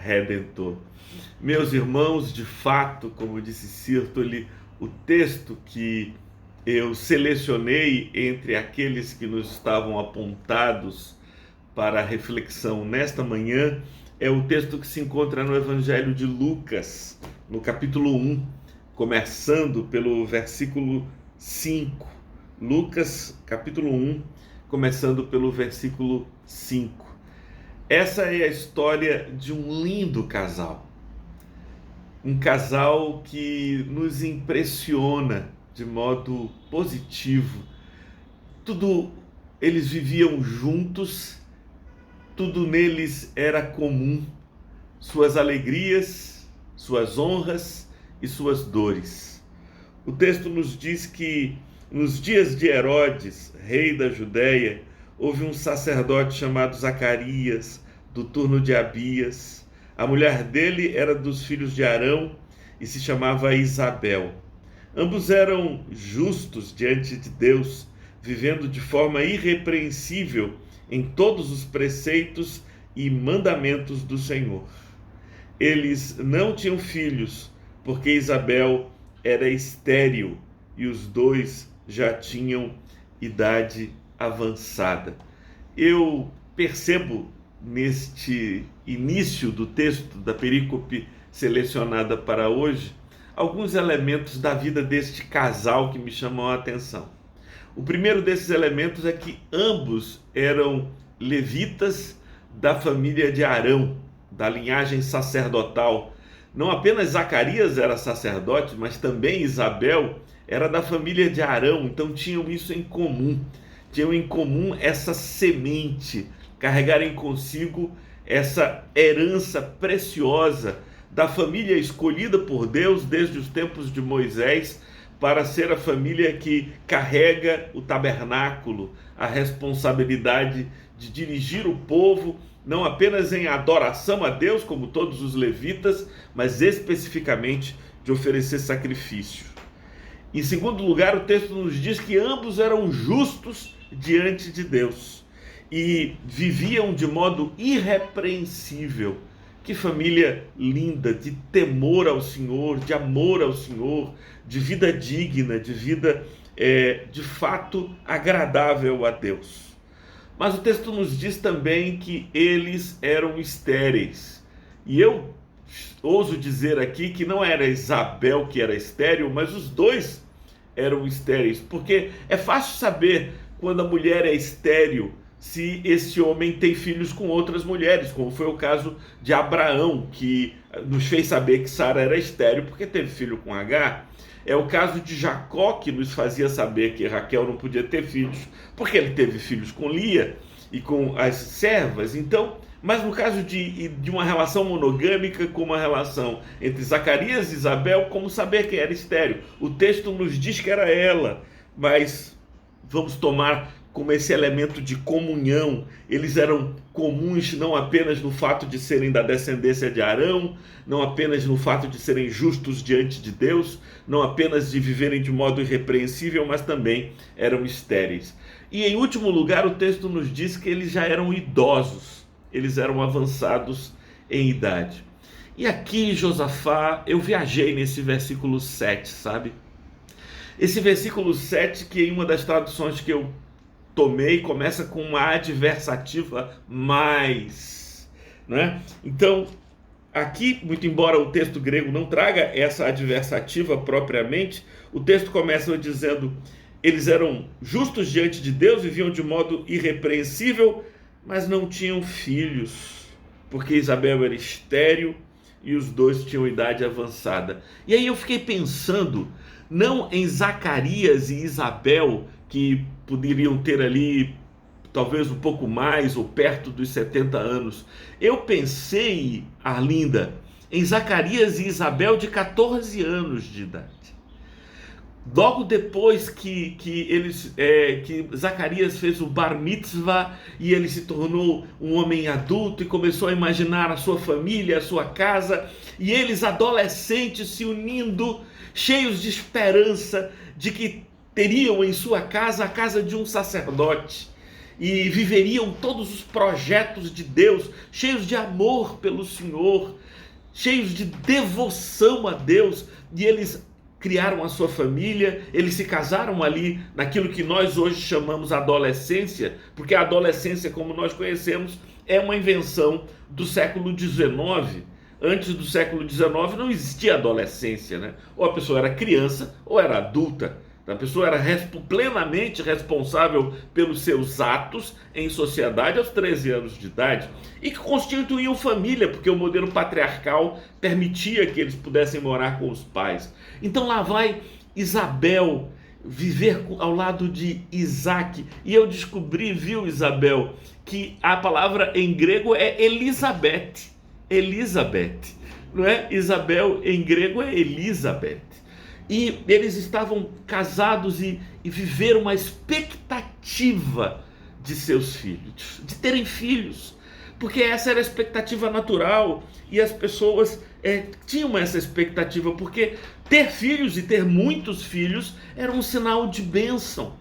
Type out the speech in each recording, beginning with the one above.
Redentor. Meus irmãos, de fato, como disse Sirtoli, o texto que eu selecionei entre aqueles que nos estavam apontados para a reflexão nesta manhã é o texto que se encontra no Evangelho de Lucas, no capítulo 1, começando pelo versículo 5. Lucas, capítulo 1, começando pelo versículo 5. Essa é a história de um lindo casal. Um casal que nos impressiona de modo positivo. Eles viviam juntos, tudo neles era comum, suas alegrias, suas honras e suas dores. O texto nos diz que nos dias de Herodes, rei da Judéia, houve um sacerdote chamado Zacarias, do turno de Abias. A mulher dele era dos filhos de Arão e se chamava Isabel. Ambos eram justos diante de Deus, vivendo de forma irrepreensível em todos os preceitos e mandamentos do Senhor. Eles não tinham filhos, porque Isabel era estéril e os dois já tinham idade avançada. Eu percebo neste início do texto da perícope selecionada para hoje alguns elementos da vida deste casal que me chamam a atenção. O primeiro desses elementos é que ambos eram levitas da família de Arão, da linhagem sacerdotal. Não apenas Zacarias era sacerdote, mas também Isabel era da família de Arão, então tinham isso em comum. Tinham em comum essa semente, carregarem consigo essa herança preciosa da família escolhida por Deus desde os tempos de Moisés para ser a família que carrega o tabernáculo, a responsabilidade de dirigir o povo, não apenas em adoração a Deus, como todos os levitas, mas especificamente de oferecer sacrifício. Em segundo lugar, o texto nos diz que ambos eram justos diante de Deus e viviam de modo irrepreensível. Que família linda, de temor ao Senhor, de amor ao Senhor, de vida digna, de vida de fato agradável a Deus. Mas o texto nos diz também que eles eram estéreis. E eu ouso dizer aqui que não era Isabel que era estéril, mas os dois eram estéreis, porque é fácil saber quando a mulher é estéril se esse homem tem filhos com outras mulheres, como foi o caso de Abraão, que nos fez saber que Sara era estéril porque teve filho com Agar. É o caso de Jacó, que nos fazia saber que Raquel não podia ter filhos porque ele teve filhos com Lia e com as servas. Então, mas no caso de uma relação monogâmica, como a relação entre Zacarias e Isabel, como saber que era estéril? O texto nos diz que era ela, mas vamos tomar como esse elemento de comunhão. Eles eram comuns não apenas no fato de serem da descendência de Arão, não apenas no fato de serem justos diante de Deus, não apenas de viverem de modo irrepreensível, mas também eram estéreis. E em último lugar, o texto nos diz que eles já eram idosos, eles eram avançados em idade. E aqui, Josafá, eu viajei nesse versículo 7, sabe? Esse versículo 7, que em uma das traduções que eu tomei, começa com uma adversativa mais, né? Então, aqui, muito embora o texto grego não traga essa adversativa propriamente, o texto começa dizendo: eles eram justos diante de Deus, viviam de modo irrepreensível, mas não tinham filhos, porque Isabel era estéril e os dois tinham idade avançada. E aí eu fiquei pensando, não em Zacarias e Isabel, que poderiam ter ali talvez um pouco mais ou perto dos 70 anos. Eu pensei, Arlinda, em Zacarias e Isabel de 14 anos de idade. Logo depois que Zacarias fez o bar mitzvah e ele se tornou um homem adulto e começou a imaginar a sua família, a sua casa, e eles adolescentes se unindo, cheios de esperança de que teriam em sua casa a casa de um sacerdote. e viveriam todos os projetos de Deus, cheios de amor pelo Senhor, cheios de devoção a Deus, e eles criaram a sua família, eles se casaram ali naquilo que nós hoje chamamos adolescência, porque a adolescência, como nós conhecemos, é uma invenção do século XIX. Antes do século XIX não existia adolescência, né? Ou a pessoa era criança ou era adulta. A pessoa era plenamente responsável pelos seus atos em sociedade aos 13 anos de idade e que constituíam família, porque o modelo patriarcal permitia que eles pudessem morar com os pais. Então lá vai Isabel viver ao lado de Isaac, e eu descobri, viu, Isabel, que a palavra em grego é Elizabeth, não é? Isabel em grego é Elizabeth. E eles estavam casados e viveram uma expectativa de seus filhos, de terem filhos, porque essa era a expectativa natural, e as pessoas tinham essa expectativa, porque ter filhos e ter muitos filhos era um sinal de bênção,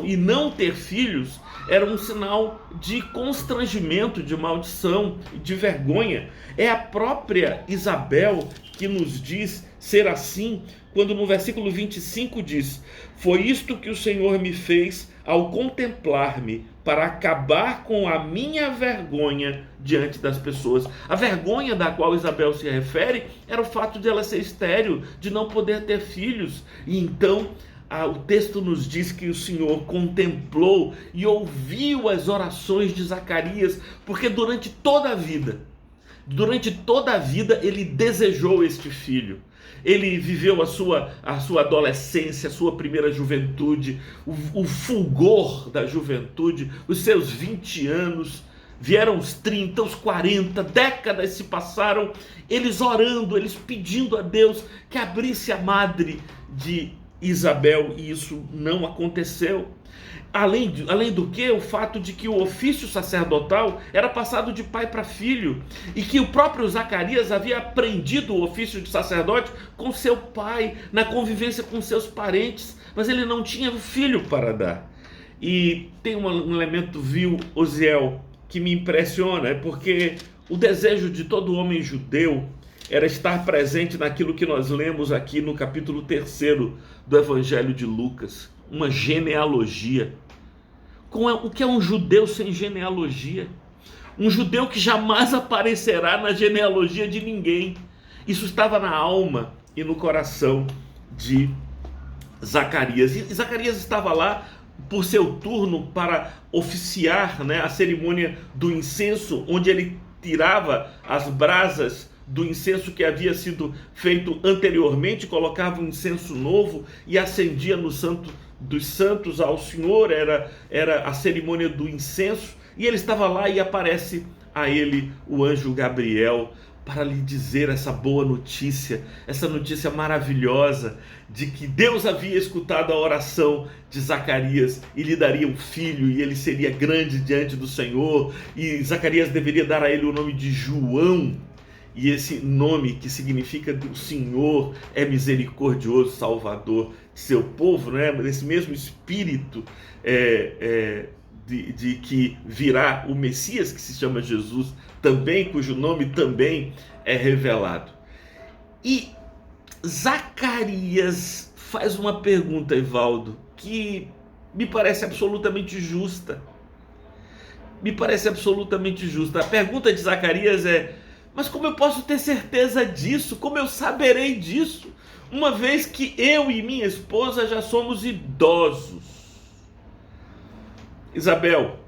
e não ter filhos era um sinal de constrangimento, de maldição, de vergonha. É a própria Isabel que nos diz ser assim, quando no versículo 25 diz: foi isto que o Senhor me fez ao contemplar-me, para acabar com a minha vergonha diante das pessoas. A vergonha da qual Isabel se refere era o fato de ela ser estéril, de não poder ter filhos. E então o texto nos diz que o Senhor contemplou e ouviu as orações de Zacarias, porque durante toda a vida ele desejou este filho. Ele viveu a sua adolescência, a sua primeira juventude, o fulgor da juventude, os seus 20 anos, vieram os 30, os 40, décadas se passaram, eles orando, eles pedindo a Deus que abrisse a madre de Isabel, e isso não aconteceu. Além do que, o fato de que o ofício sacerdotal era passado de pai para filho, e que o próprio Zacarias havia aprendido o ofício de sacerdote com seu pai, na convivência com seus parentes, mas ele não tinha filho para dar. E tem um elemento, viu, Osiel, que me impressiona, porque o desejo de todo homem judeu era estar presente naquilo que nós lemos aqui no capítulo 3 do Evangelho de Lucas, uma genealogia. O que é um judeu sem genealogia? Um judeu que jamais aparecerá na genealogia de ninguém. Isso estava na alma e no coração de Zacarias. E Zacarias estava lá por seu turno para oficiar, né, a cerimônia do incenso, onde ele tirava as brasas do incenso que havia sido feito anteriormente, colocava um incenso novo e acendia no Santo dos Santos ao Senhor. Era a cerimônia do incenso, e ele estava lá, e aparece a ele o anjo Gabriel para lhe dizer essa boa notícia, essa notícia maravilhosa de que Deus havia escutado a oração de Zacarias e lhe daria um filho, e ele seria grande diante do Senhor, e Zacarias deveria dar a ele o nome de João. E esse nome, que significa o Senhor é misericordioso, salvador de seu povo, né? Nesse mesmo espírito de que virá o Messias, que se chama Jesus também, cujo nome também é revelado. E Zacarias faz uma pergunta, Evaldo, que me parece absolutamente justa. A pergunta de Zacarias é: mas como eu posso ter certeza disso? Como eu saberei disso? Uma vez que eu e minha esposa já somos idosos. Isabel,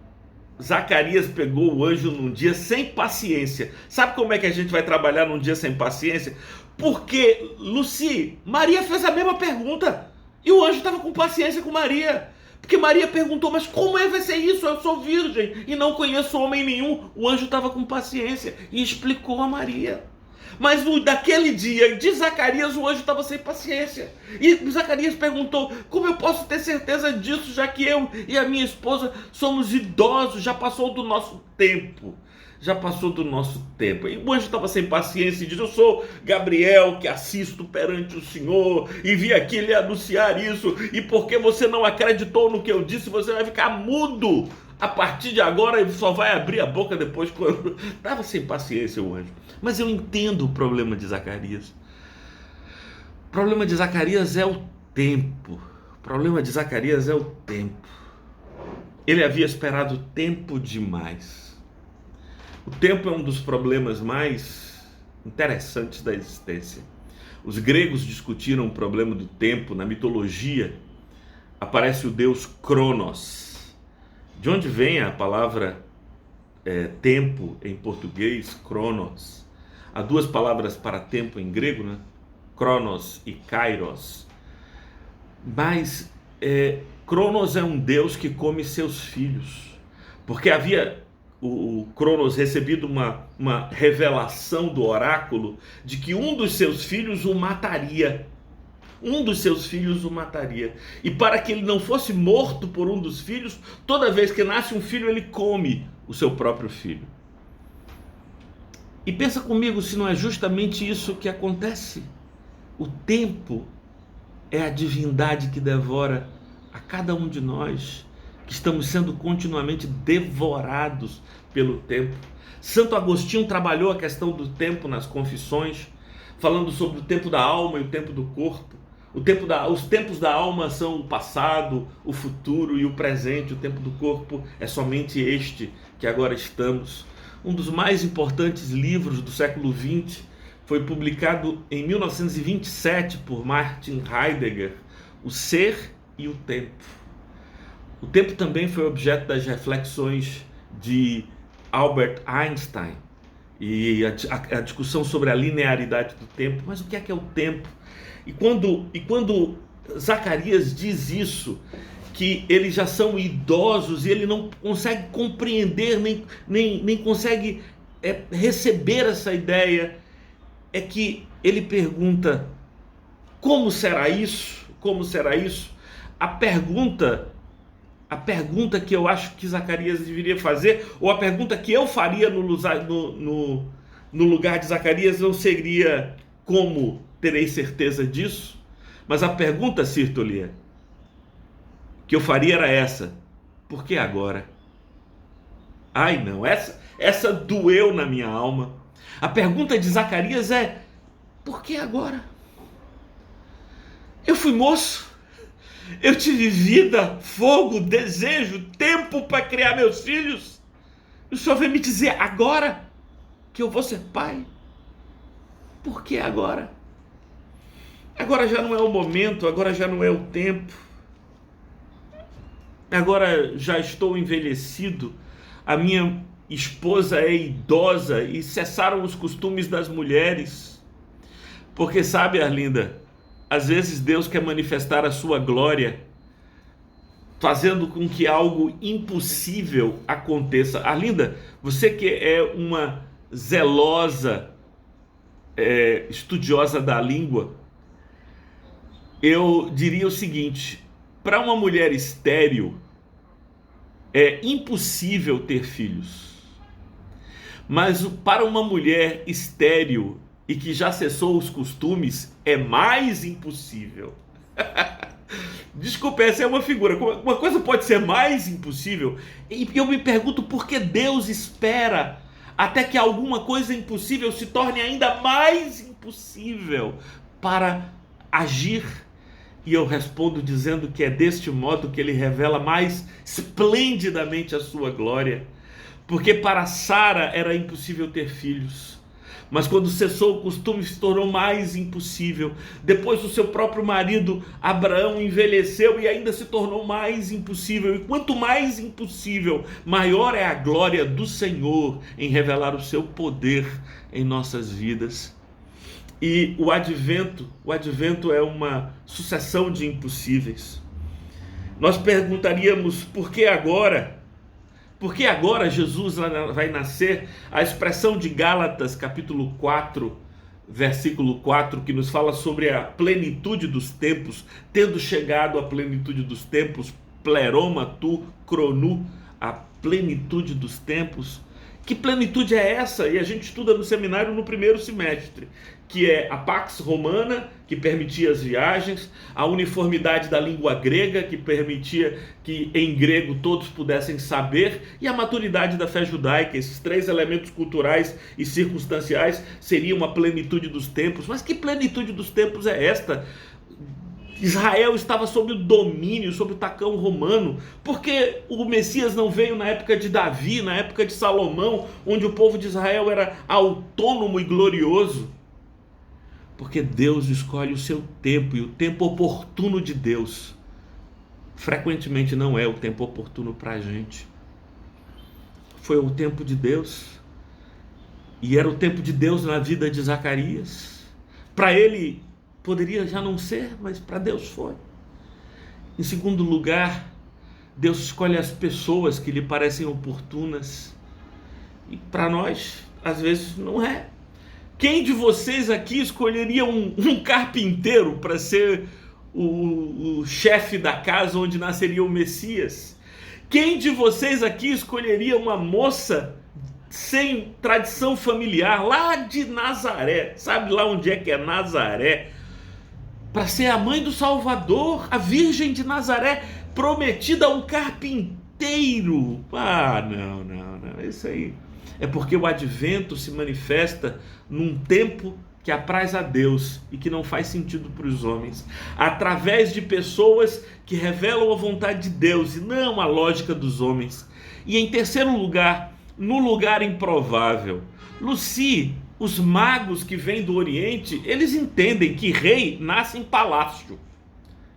Zacarias pegou o anjo num dia sem paciência. Sabe como é que a gente vai trabalhar num dia sem paciência? Porque, Luci, Maria fez a mesma pergunta, e o anjo estava com paciência com Maria. Porque Maria perguntou: mas como vai ser isso? Eu sou virgem e não conheço homem nenhum. O anjo estava com paciência e explicou a Maria. Mas daquele dia de Zacarias, o anjo estava sem paciência. E Zacarias perguntou: como eu posso ter certeza disso, já que eu e a minha esposa somos idosos, já passou do nosso tempo? já passou do nosso tempo. E o anjo estava sem paciência e diz: eu sou Gabriel, que assisto perante o Senhor, e vim aqui lhe anunciar isso, e porque você não acreditou no que eu disse, você vai ficar mudo. A partir de agora, ele só vai abrir a boca depois quando... Estava sem paciência o anjo. Mas eu entendo o problema de Zacarias. O problema de Zacarias é o tempo. O problema de Zacarias é o tempo. Ele havia esperado tempo demais. O tempo é um dos problemas mais interessantes da existência. Os gregos discutiram o problema do tempo. Na mitologia aparece o deus Cronos. De onde vem a palavra tempo em português, Cronos? Há duas palavras para tempo em grego, né? Cronos e Kairos. Mas Cronos é um deus que come seus filhos, porque havia o Cronos recebido uma revelação do oráculo de que um dos seus filhos o mataria. Um dos seus filhos o mataria. E para que ele não fosse morto por um dos filhos, toda vez que nasce um filho, ele come o seu próprio filho. E pensa comigo se não é justamente isso que acontece. O tempo é a divindade que devora a cada um de nós, que estamos sendo continuamente devorados pelo tempo. Santo Agostinho trabalhou a questão do tempo nas Confissões, falando sobre o tempo da alma e o tempo do corpo. Os tempos da alma são o passado, o futuro e o presente. O tempo do corpo é somente este que agora estamos. Um dos mais importantes livros do século XX foi publicado em 1927 por Martin Heidegger, O Ser e o Tempo. O tempo também foi objeto das reflexões de Albert Einstein e a discussão sobre a linearidade do tempo. Mas o que é o tempo? E quando Zacarias diz isso, que eles já são idosos e ele não consegue compreender, nem consegue receber essa ideia, é que ele pergunta: como será isso? Como será isso? A pergunta que eu acho que Zacarias deveria fazer, ou a pergunta que eu faria no lugar de Zacarias, não seria como terei certeza disso, mas a pergunta, Sirtolia, que eu faria era essa: por que agora? Ai não, essa doeu na minha alma. A pergunta de Zacarias é: por que agora? Eu fui moço, eu tive vida, fogo, desejo, tempo para criar meus filhos. O Senhor vem me dizer agora que eu vou ser pai? Por que agora? Agora já não é o momento, agora já não é o tempo. Agora já estou envelhecido, a minha esposa é idosa e cessaram os costumes das mulheres. Porque sabe, Arlinda, às vezes Deus quer manifestar a sua glória fazendo com que algo impossível aconteça. Arlinda, você que é uma zelosa estudiosa da língua, eu diria o seguinte: para uma mulher estéril é impossível ter filhos, mas para uma mulher estéril e que já cessou os costumes é mais impossível. Desculpa, essa é uma figura. Uma coisa pode ser mais impossível, e eu me pergunto por que Deus espera até que alguma coisa impossível se torne ainda mais impossível para agir. E eu respondo dizendo que é deste modo que ele revela mais esplendidamente a sua glória. Porque para Sara era impossível ter filhos, mas quando cessou o costume se tornou mais impossível. Depois o seu próprio marido Abraão envelheceu e ainda se tornou mais impossível. E quanto mais impossível, maior é a glória do Senhor em revelar o seu poder em nossas vidas. E o advento é uma sucessão de impossíveis. Nós perguntaríamos: por que agora? Por que agora Jesus vai nascer? A expressão de Gálatas, capítulo 4, versículo 4, que nos fala sobre a plenitude dos tempos, tendo chegado à plenitude dos tempos, pleroma tu, cronu, a plenitude dos tempos. Que plenitude é essa? E a gente estuda no seminário no primeiro semestre, que é a Pax Romana, que permitia as viagens, a uniformidade da língua grega, que permitia que em grego todos pudessem saber, e a maturidade da fé judaica. Esses três elementos culturais e circunstanciais seriam uma plenitude dos tempos. Mas que plenitude dos tempos é esta? Israel estava sob o domínio, sob o tacão romano, porque o Messias não veio na época de Davi, na época de Salomão, onde o povo de Israel era autônomo e glorioso. Porque Deus escolhe o seu tempo, e o tempo oportuno de Deus frequentemente não é o tempo oportuno para a gente. Foi o tempo de Deus, e era o tempo de Deus na vida de Zacarias. Para ele poderia já não ser, mas para Deus foi. Em segundo lugar, Deus escolhe as pessoas que lhe parecem oportunas, e para nós, às vezes, não é. Quem de vocês aqui escolheria um carpinteiro para ser o chefe da casa onde nasceria o Messias? Quem de vocês aqui escolheria uma moça sem tradição familiar, lá de Nazaré, sabe lá onde é que é Nazaré, para ser a mãe do Salvador, a Virgem de Nazaré, prometida a um carpinteiro? Ah, não, isso aí é porque o advento se manifesta num tempo que apraz a Deus e que não faz sentido para os homens, através de pessoas que revelam a vontade de Deus e não a lógica dos homens. E em terceiro lugar, no lugar improvável, Luci, os magos que vêm do Oriente, eles entendem que rei nasce em palácio.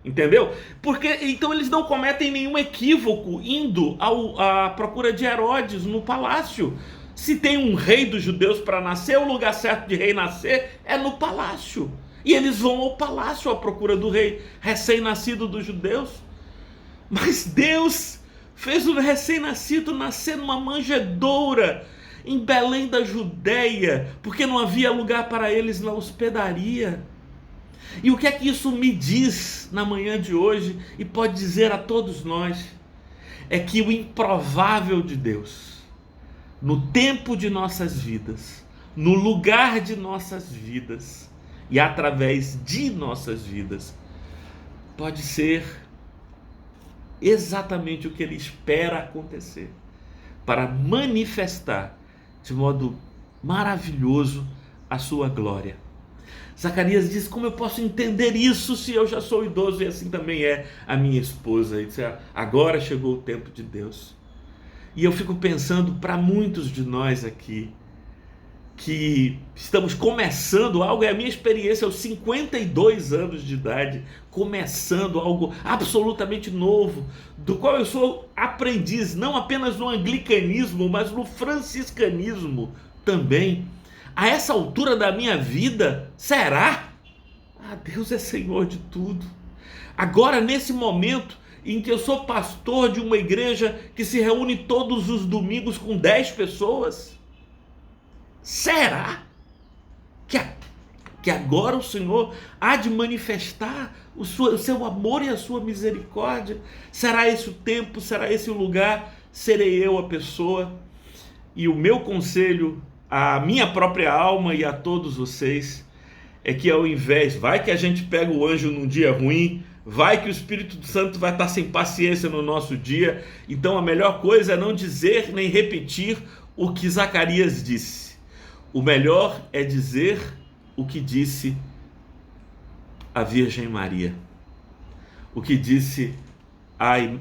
Entendeu? Porque então eles não cometem nenhum equívoco indo à procura de Herodes no palácio. Se tem um rei dos judeus para nascer, o lugar certo de rei nascer é no palácio. E eles vão ao palácio à procura do rei recém-nascido dos judeus. Mas Deus fez o recém-nascido nascer numa manjedoura em Belém da Judéia, porque não havia lugar para eles na hospedaria. E o que é que isso me diz na manhã de hoje e pode dizer a todos nós? É que o improvável de Deus, no tempo de nossas vidas, no lugar de nossas vidas e através de nossas vidas, pode ser exatamente o que Ele espera acontecer para manifestar de modo maravilhoso a sua glória. Zacarias diz: como eu posso entender isso se eu já sou idoso e assim também é a minha esposa? Ele diz: agora chegou o tempo de Deus. E eu fico pensando para muitos de nós aqui, que estamos começando algo, é a minha experiência aos 52 anos de idade, começando algo absolutamente novo, do qual eu sou aprendiz, não apenas no anglicanismo, mas no franciscanismo também. A essa altura da minha vida, será? Deus é Senhor de tudo. Agora, nesse momento em que eu sou pastor de uma igreja que se reúne todos os domingos com 10 pessoas, será que agora o Senhor há de manifestar o seu amor e a sua misericórdia? Será esse o tempo? Será esse o lugar? Serei eu a pessoa? E o meu conselho à minha própria alma e a todos vocês é que, ao invés, vai que a gente pega o anjo num dia ruim, vai que o Espírito Santo vai estar sem paciência no nosso dia, então a melhor coisa é não dizer nem repetir o que Zacarias disse. O melhor é dizer o que disse a Virgem Maria, o que disse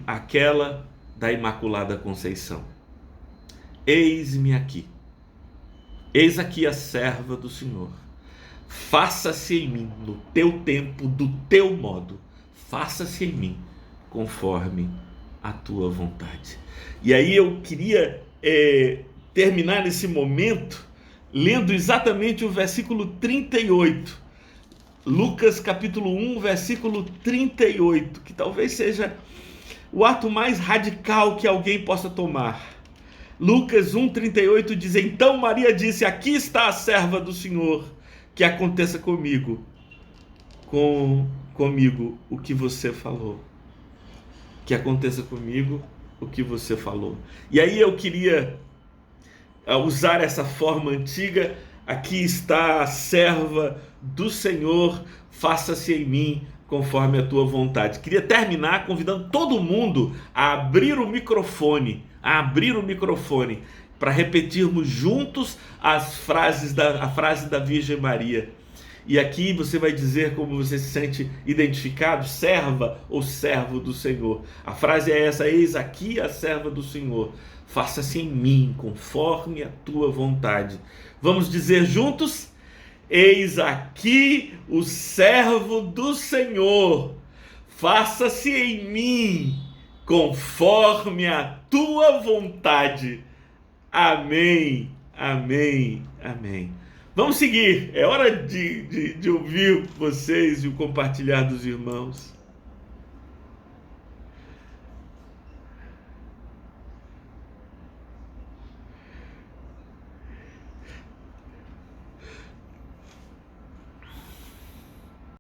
aquela da Imaculada Conceição: eis-me aqui, eis aqui a serva do Senhor, faça-se em mim no teu tempo, do teu modo, faça-se em mim conforme a tua vontade. E aí eu queria terminar nesse momento lendo exatamente o versículo 38, Lucas capítulo 1, versículo 38, que talvez seja o ato mais radical que alguém possa tomar. Lucas 1,38 diz: então Maria disse: aqui está a serva do Senhor, que aconteça comigo o que você falou. Que aconteça comigo o que você falou. E aí eu queria a usar essa forma antiga. Aqui está a serva do Senhor, faça-se em mim conforme a tua vontade. Queria terminar convidando todo mundo a abrir o microfone, para repetirmos juntos a frase da Virgem Maria. E aqui você vai dizer como você se sente identificado, serva ou servo do Senhor. A frase é essa: eis aqui a serva do Senhor, faça-se em mim conforme a tua vontade. Vamos dizer juntos: eis aqui o servo do Senhor, faça-se em mim conforme a tua vontade. Amém, amém, amém. Vamos seguir, é hora de ouvir vocês e o compartilhar dos irmãos.